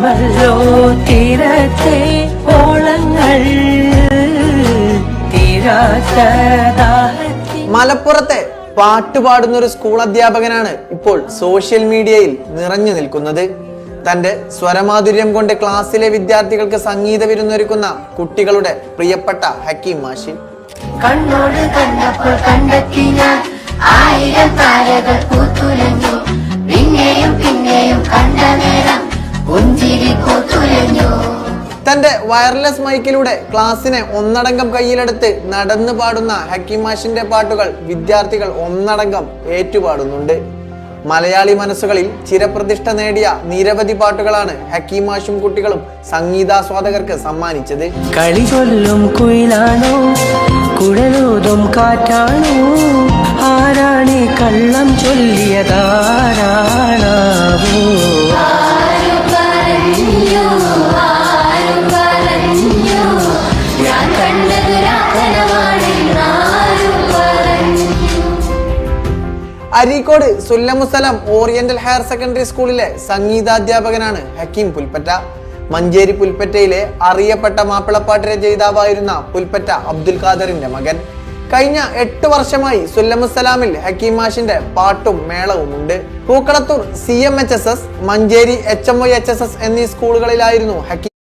അറിയുമല്ലോ തീരത്തെ ഓളങ്ങൾ മലപ്പുറത്തെ പാട്ടുപാടുന്ന ഒരു സ്കൂൾ അധ്യാപകനാണ് ഇപ്പോൾ സോഷ്യൽ മീഡിയയിൽ നിറഞ്ഞു നിൽക്കുന്നത്. തന്റെ സ്വരമാധുര്യം കൊണ്ട് ക്ലാസ്സിലെ വിദ്യാർത്ഥികൾക്ക് സംഗീത വിരുന്നൊരുക്കുന്ന കുട്ടികളുടെ പ്രിയപ്പെട്ട ഹക്കീം മാഷി. കണ്ണോട് കണ്ടപ്പോൾ കണ്ടെത്തി ഞാൻ ആയിരം താരകൾ പൂത്തുലഞ്ഞു, പിന്നെയും പിന്നെയും കണ്ട നേരം പുഞ്ചിരി പൂത്തുലഞ്ഞു. തന്റെ വയർലെസ് മൈക്കിലൂടെ ക്ലാസ്സിനെ ഒന്നടങ്കം കയ്യിലെടുത്ത് നടന്നു പാടുന്ന ഹക്കീം മാഷിന്റെ പാട്ടുകൾ വിദ്യാർത്ഥികൾ ഒന്നടങ്കം ഏറ്റുപാടുന്നുണ്ട്. മലയാളി മനസ്സുകളിൽ ചിരപ്രതിഷ്ഠ നേടിയ നിരവധി പാട്ടുകളാണ് ഹക്കീം മാഷും കുട്ടികളും സംഗീതാസ്വാദകർക്ക് സമ്മാനിച്ചത്. കളി ചൊല്ലും കുയിലാണോ കുഴലൂതും കാറ്റാണോ, ആരാണി കള്ളം ചൊല്ലിയതാരാണാവോ. അരീക്കോട് സുല്ലമുസലം ഓറിയന്റൽ ഹയർ സെക്കൻഡറി സ്കൂളിലെ സംഗീതാധ്യാപകനാണ് ഹക്കീം പുൽപ്പറ്റ. മഞ്ചേരി പുൽപ്പറ്റയിലെ അറിയപ്പെട്ട മാപ്പിളപ്പാട്ട് രചയിതാവായിരുന്ന പുൽപ്പറ്റ അബ്ദുൽ ഖാദറിന്റെ മകൻ. കഴിഞ്ഞ 8 വർഷമായി സുല്ലമുസലാമിൽ ഹക്കീം മാഷിന്റെ പാട്ടും മേളവും ഉണ്ട്. പൂക്കളത്തൂർ CMHSS, മഞ്ചേരി HMOHSS എന്നീ സ്കൂളുകളിലായിരുന്നു ഹക്കീം